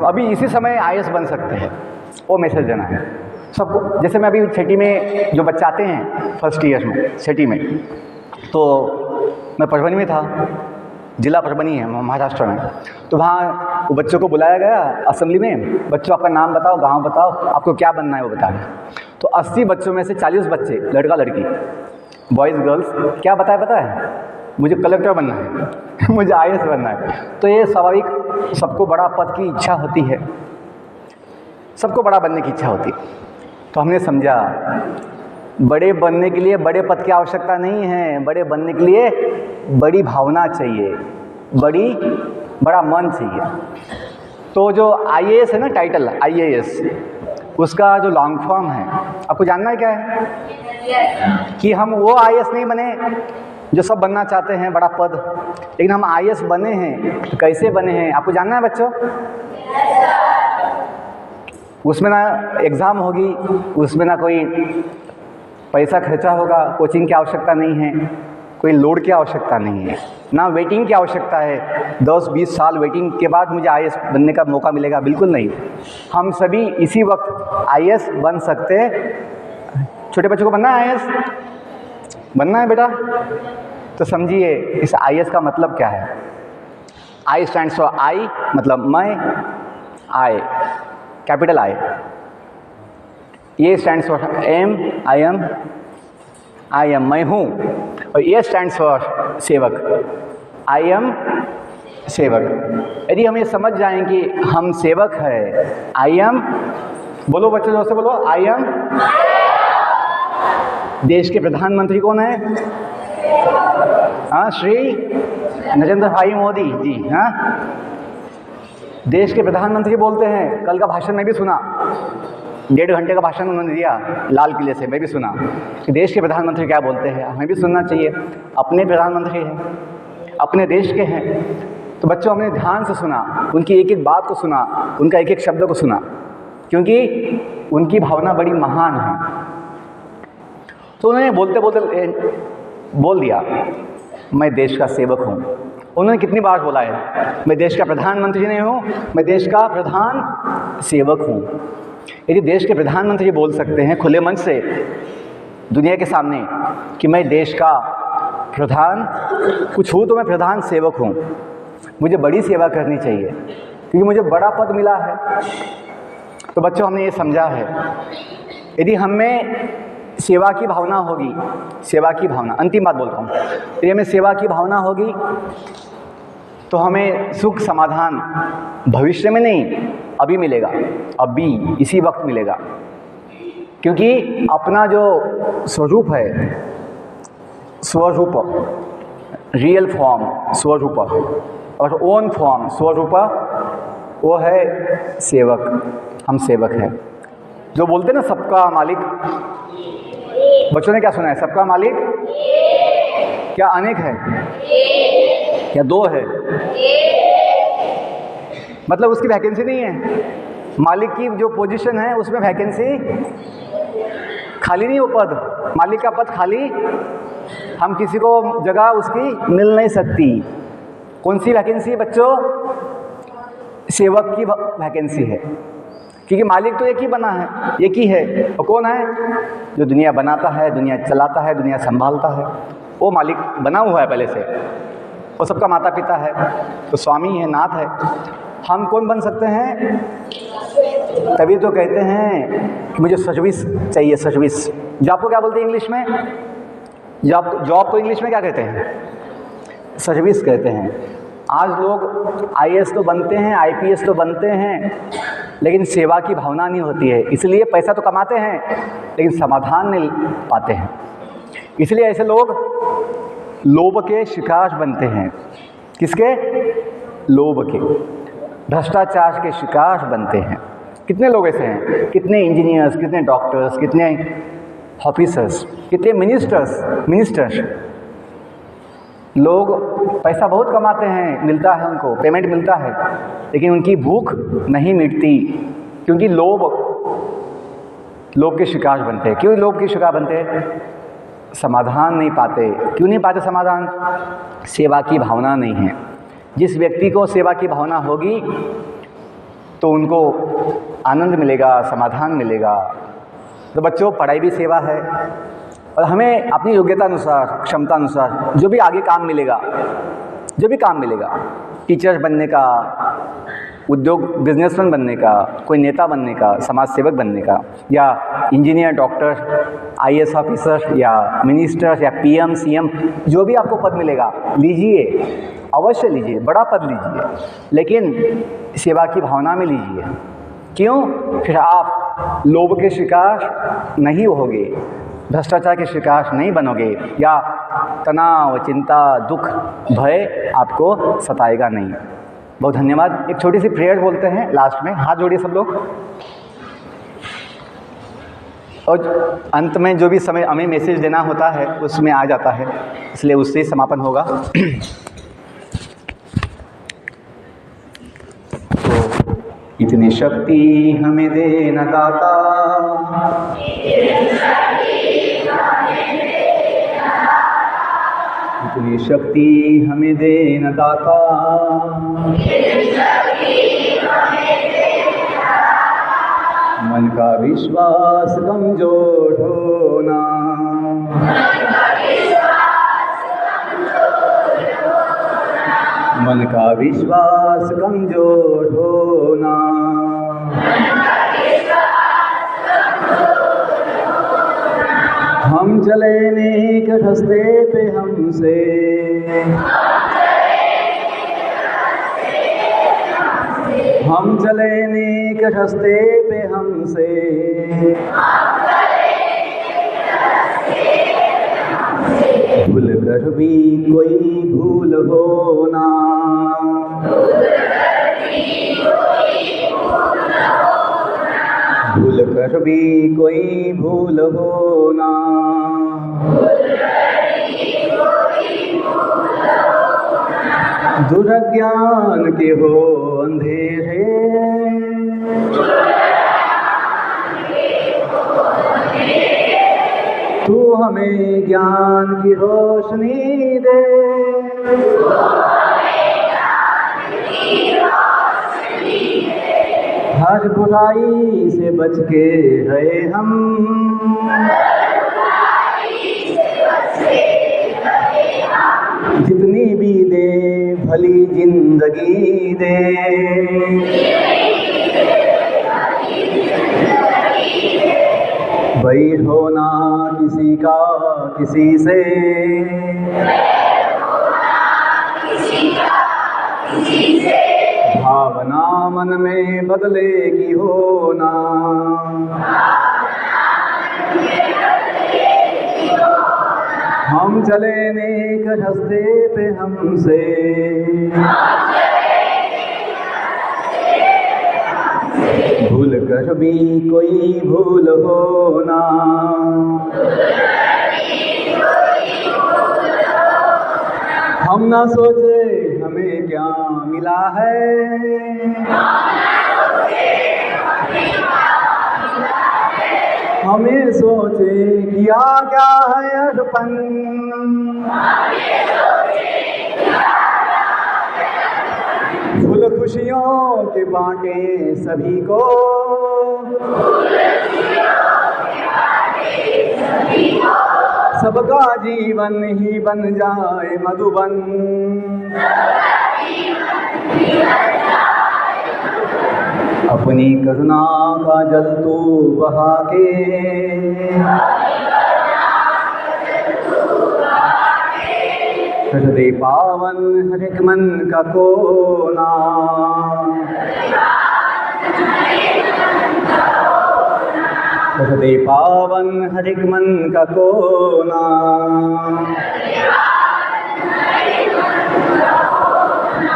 S2: अभी इसी समय IAS बन सकते हैं, वो मैसेज देना है सबको। जैसे मैं अभी छठी में जो बच्चे आते हैं फर्स्ट ईयर में, छठी में, तो मैं परभनी में था, जिला परभनी है महाराष्ट्र में। तो वहाँ वो बच्चों को बुलाया गया असेंबली में, बच्चों आपका नाम बताओ, गांव बताओ, आपको क्या बनना है वो बताएं। तो 80 बच्चों में से 40 बच्चे, लड़का लड़की, बॉयज़ गर्ल्स, क्या बताया पता है? मुझे कलेक्टर बनना है मुझे IAS बनना है। तो ये स्वाभाविक, सबको बड़ा पद की इच्छा होती है, सबको बड़ा बनने की इच्छा होती है। तो हमने समझा, बड़े बनने के लिए बड़े पद की आवश्यकता नहीं है, बड़े बनने के लिए बड़ी भावना चाहिए, बड़ा मन चाहिए। तो जो IAS है ना, टाइटल IAS, उसका जो लॉन्ग फॉर्म है, आपको जानना है क्या है? कि हम वो IAS नहीं बने जो सब बनना चाहते हैं, बड़ा पद, लेकिन हम IAS बने हैं। तो कैसे बने हैं, आपको जानना है बच्चों? उसमें ना एग्ज़ाम होगी, उसमें ना कोई पैसा खर्चा होगा, कोचिंग की आवश्यकता नहीं है, कोई लोड की आवश्यकता नहीं है, ना वेटिंग की आवश्यकता है 10-20 साल वेटिंग के बाद मुझे IAS बनने का मौका मिलेगा, बिल्कुल नहीं। हम सभी इसी वक्त IAS बन सकते हैं। छोटे बच्चों को बनना है IAS, बनना है बेटा? तो समझिए इस IAS का मतलब क्या है। I स्टैंड्स फॉर I, मतलब मैं, I, capital I। A stands for am, I am, मैं हूँ। और A स्टैंड्स फॉर सेवक, I am सेवक। यदि हम ये समझ जाएं कि हम सेवक है, I am, बोलो बच्चों, जोर से बोलो, I am। देश के प्रधानमंत्री कौन है? हाँ, श्री नरेंद्र भाई मोदी जी। हाँ, देश के प्रधानमंत्री बोलते हैं। कल का भाषण मैं भी सुना, 1.5 घंटे का भाषण उन्होंने दिया लाल किले से, मैं भी सुना कि देश के प्रधानमंत्री क्या बोलते हैं, हमें भी सुनना चाहिए। अपने प्रधानमंत्री हैं, अपने देश के हैं। तो बच्चों, हमने ध्यान से सुना, उनकी एक एक बात को सुना, उनका एक एक शब्द को सुना, क्योंकि उनकी भावना बड़ी महान है। तो उन्होंने बोलते बोलते बोल दिया, मैं देश का सेवक हूँ। उन्होंने कितनी बार बोला है, मैं देश का प्रधानमंत्री नहीं हूँ, मैं देश का प्रधान सेवक हूँ। यदि देश के प्रधानमंत्री बोल सकते हैं खुले मन से दुनिया के सामने कि मैं देश का प्रधान कुछ हूँ, तो मैं प्रधान सेवक हूँ, मुझे बड़ी सेवा करनी चाहिए क्योंकि मुझे बड़ा पद मिला है। तो बच्चों, हमने ये समझा है, यदि हमें सेवा की भावना होगी, सेवा की भावना, अंतिम बात बोलता हूँ, यदि हमें सेवा की भावना होगी तो हमें सुख समाधान भविष्य में नहीं, अभी मिलेगा, अभी इसी वक्त मिलेगा। क्योंकि अपना जो स्वरूप है, स्वरूप, रियल फॉर्म, स्वरूप, और ओन फॉर्म स्वरूपा वो है सेवक, हम सेवक हैं। जो बोलते हैं ना सबका मालिक, बच्चों ने क्या सुना है? सबका मालिक क्या अनेक है? क्या दो है? मतलब उसकी वैकेंसी नहीं है। मालिक की जो पोजीशन है उसमें वैकेंसी खाली नहीं, वो पद, मालिक का पद खाली, हम किसी को जगह उसकी मिल नहीं सकती। कौन सी वैकेंसी है बच्चों? सेवक की वैकेंसी है, क्योंकि मालिक तो एक ही बना है, एक ही है। और कौन है? जो दुनिया बनाता है, दुनिया चलाता है, दुनिया संभालता है, वो मालिक बना हुआ है पहले से। वो सबका माता पिता है, तो स्वामी है, नाथ है। हम कौन बन सकते हैं? तभी तो कहते हैं कि मुझे सर्विस चाहिए, सर्विस। जॉब को क्या बोलते हैं इंग्लिश में? जॉब को इंग्लिश में क्या कहते हैं? सर्विस कहते हैं। आज लोग आईएएस तो बनते हैं, आईपीएस तो बनते हैं, लेकिन सेवा की भावना नहीं होती है। इसलिए पैसा तो कमाते हैं लेकिन समाधान नहीं पाते हैं। इसलिए ऐसे लोग लोभ के शिकार बनते हैं। किसके? लोभ के, भ्रष्टाचार के शिकार बनते हैं। कितने लोग ऐसे हैं? कितने इंजीनियर्स, कितने डॉक्टर्स, कितने ऑफिसर्स, कितने मिनिस्टर्स। लोग पैसा बहुत कमाते हैं, मिलता है उनको, पेमेंट मिलता है, लेकिन उनकी भूख नहीं मिटती, क्योंकि लोभ के शिकार बनते हैं। क्यों लोभ के शिकार बनते हैं? समाधान नहीं पाते। क्यों नहीं पाते समाधान? सेवा की भावना नहीं है। जिस व्यक्ति को सेवा की भावना होगी तो उनको आनंद मिलेगा, समाधान मिलेगा। तो बच्चों, पढ़ाई भी सेवा है, और हमें अपनी योग्यता अनुसार, क्षमता अनुसार जो भी आगे काम मिलेगा, टीचर बनने का, उद्योग बिजनेसमैन बनने का, कोई नेता बनने का, समाज सेवक बनने का, या इंजीनियर, डॉक्टर, आईएएस ऑफिसर, या मिनिस्टर, या पीएम, सीएम, जो भी आपको पद मिलेगा लीजिए, अवश्य लीजिए, बड़ा पद लीजिए, लेकिन सेवा की भावना में लीजिए। क्यों? फिर आप लोभ के शिकार नहीं होगे, भ्रष्टाचार के शिकार नहीं बनोगे, या तनाव, चिंता, दुख, भय आपको सताएगा नहीं। बहुत धन्यवाद। एक छोटी सी प्रेयर बोलते हैं लास्ट में। हाथ जोड़िए सब लोग। और अंत में जो भी समय हमें मैसेज देना होता है उसमें आ जाता है, इसलिए उससे ही समापन होगा। तो इतनी शक्ति हमें देना दाता, इतनी शक्ति हमें देना दाता, मन का विश्वास कमजोर होना, मन का विश्वास कमजोर होना, हम चले नेक रास्ते पे हमसे, हम चले नेक रास्ते पे हमसे, भूल कर भी कोई भूल होना, भूल कर भी कोई भूल होना, दुर्ज्ञान के हो अंधेरे, तू हमें ज्ञान की रोशनी दे, हर बुराई से बच के रहे हम, जितनी भी दे भली जिंदगी दे, बैर होना किसी का किसी से, भावना मन में बदलेगी होना, हम चले नेक रास्ते पे हमसे, कर भी कोई भूल हो ना, हम ना सोचे हमें क्या मिला है, हमें सोचे किया क्या है अर्पण, फूल खुशियों के बांटे सभी को, सबका जीवन ही बन जाए मधुबन, अपनी करुणा का जल तू बहा के, कर दे पावन हर एक मन का कोना, कर दे पावन हर एक मन का कोना,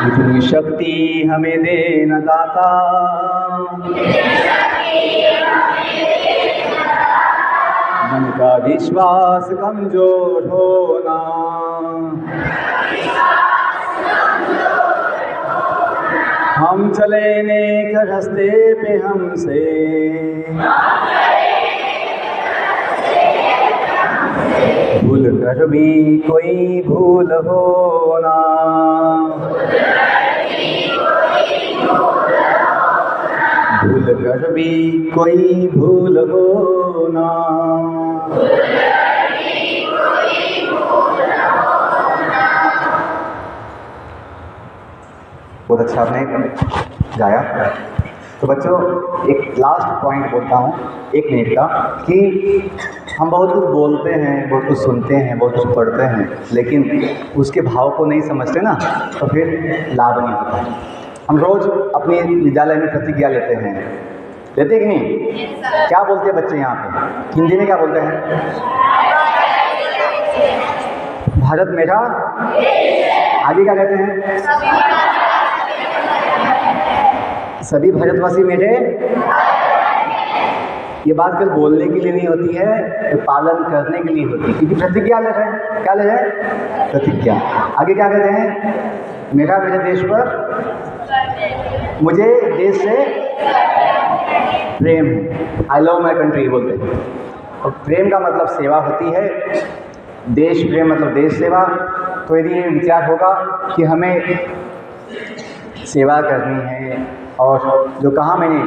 S2: इतनी शक्ति हमें देना दाता, मन का विश्वास कमजोर होना, हम चले नेक रास्ते पे हमसे, भूल कर भी कोई भूल हो ना, भूल कर भी कोई भूल हो ना, बहुत अच्छा आपने गाया। तो बच्चों एक लास्ट पॉइंट बोलता हूँ 1 मिनट का, कि हम बहुत कुछ बोलते हैं, बहुत कुछ सुनते हैं, बहुत कुछ पढ़ते हैं, लेकिन उसके भाव को नहीं समझते ना, तो फिर लाभ नहीं होता। हम रोज़ अपने विद्यालय में प्रतिज्ञा लेते हैं, लेते कि नहीं? क्या बोलते हैं बच्चे यहाँ पे? हिंदी में क्या बोलते हैं? भारत मेरा, आगे क्या कहते हैं? सभी भारतवासी मेरे। ये बात केवल बोलने के लिए नहीं होती है, तो पालन करने के लिए होती है, क्योंकि प्रतिज्ञा ले रहे हैं। क्या ले रहे हैं? प्रतिज्ञा। आगे क्या कहते हैं? मेरा मेरे देश पर, मुझे देश से प्रेम, आई लव माई कंट्री बोलते हैं। और प्रेम का मतलब सेवा होती है, देश प्रेम मतलब देश सेवा। तो यदि ये विचार होगा कि हमें सेवा करनी है, और जो कहा मैंने,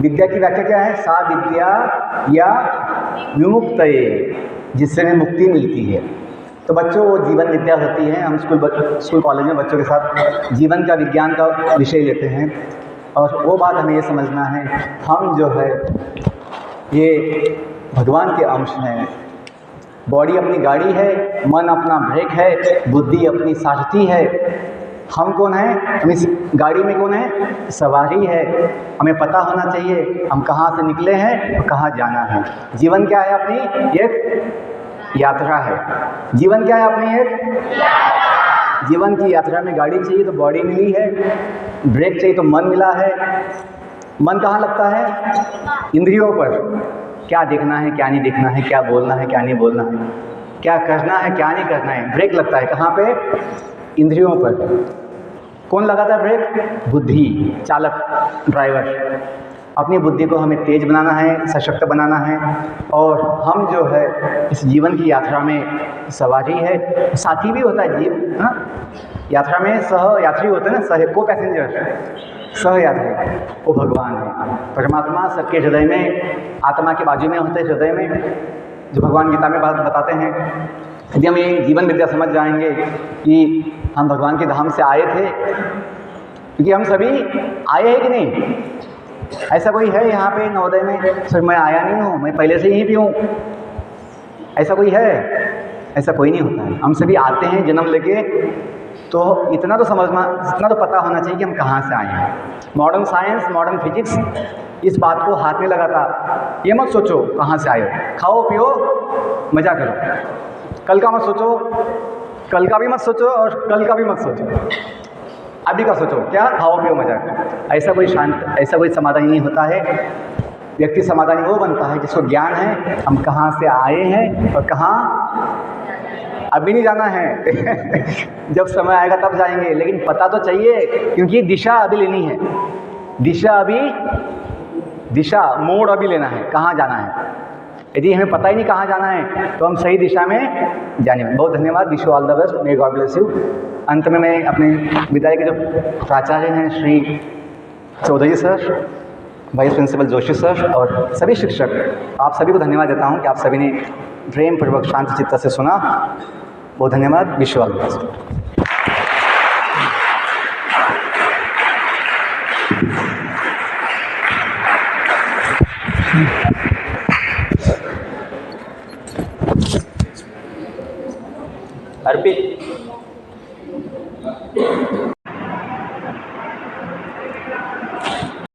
S2: विद्या की व्याख्या क्या है? सा विद्या या विमुक्तये, जिससे हमें मुक्ति मिलती है। तो बच्चों वो जीवन विद्या होती है। हम स्कूल कॉलेज में बच्चों के साथ जीवन का, विज्ञान का विषय लेते हैं, और वो बात हमें ये समझना है, हम जो है ये भगवान के अंश हैं। बॉडी अपनी गाड़ी है, मन अपना ब्रेक है, बुद्धि अपनी सारथी है। हम कौन हैं? हम इस गाड़ी में कौन है? सवारी है। हमें पता होना चाहिए हम कहाँ से निकले हैं और कहाँ जाना है। जीवन क्या है? अपनी एक यात्रा है। जीवन क्या है? अपनी एक जीवन की यात्रा में गाड़ी चाहिए तो बॉडी मिली है, ब्रेक चाहिए तो मन मिला है। मन कहाँ लगता है? इंद्रियों पर। क्या देखना है, क्या नहीं देखना है, क्या बोलना है, क्या नहीं बोलना है, क्या करना है, क्या नहीं करना है, ब्रेक लगता है कहाँ पे? इंद्रियों पर। कौन लगाता है ब्रेक? बुद्धि, चालक, ड्राइवर। अपनी बुद्धि को हमें तेज बनाना है, सशक्त बनाना है, और हम जो है इस जीवन की यात्रा में सवारी है, साथी भी होता है जीव, हाँ? यात्रा में सह यात्री होते हैं ना, सह को पैसेंजर, सह यात्री वो भगवान है। परमात्मा सबके हृदय में, आत्मा के बाजू में होते हैं, हृदय में, जो भगवान गीता में बात बताते हैं। यदि हम ये जीवन विद्या समझ जाएंगे कि हम भगवान के धाम से आए थे, क्योंकि हम सभी आए हैं कि नहीं? ऐसा कोई है यहाँ पे नवोदय में, सर मैं आया नहीं हूँ, मैं पहले से यहीं पे हूँ, ऐसा कोई है? ऐसा कोई नहीं होता है। हम सभी आते हैं जन्म लेके, तो इतना तो समझना, इतना तो पता होना चाहिए कि हम कहाँ से आए हैं। मॉडर्न साइंस, मॉडर्न फिजिक्स इस बात को हाथ में लगाता। ये मत सोचो कहाँ से आए हो, खाओ पियो मज़ा करो, कल का मत सोचो, कल का भी मत सोचो और कल का भी मत सोचो, अभी का सोचो, क्या? खाओ पियो मज़ा करो। ऐसा कोई शांत, ऐसा कोई समाधान नहीं होता है। व्यक्ति समाधानी वो बनता है जिसको ज्ञान है हम कहाँ से आए हैं और कहाँ अभी नहीं जाना है जब समय आएगा तब जाएंगे, लेकिन पता तो चाहिए, क्योंकि दिशा अभी लेनी है। दिशा मोड़ अभी लेना है, कहाँ जाना है। यदि हमें पता ही नहीं कहाँ जाना है तो हम सही दिशा में जाने में। बहुत धन्यवाद। Wish you all the best. May God bless you. अंत में मैं अपने विद्यालय के जो प्राचार्य हैं Shri Chaudhary sir, vice principal Joshi sir और सभी शिक्षक, आप सभी को धन्यवाद देता हूँ कि आप सभी ने प्रेम पूर्वक शांति चित्त से सुना। बहुत धन्यवाद। Wish you all the best.
S3: Arpit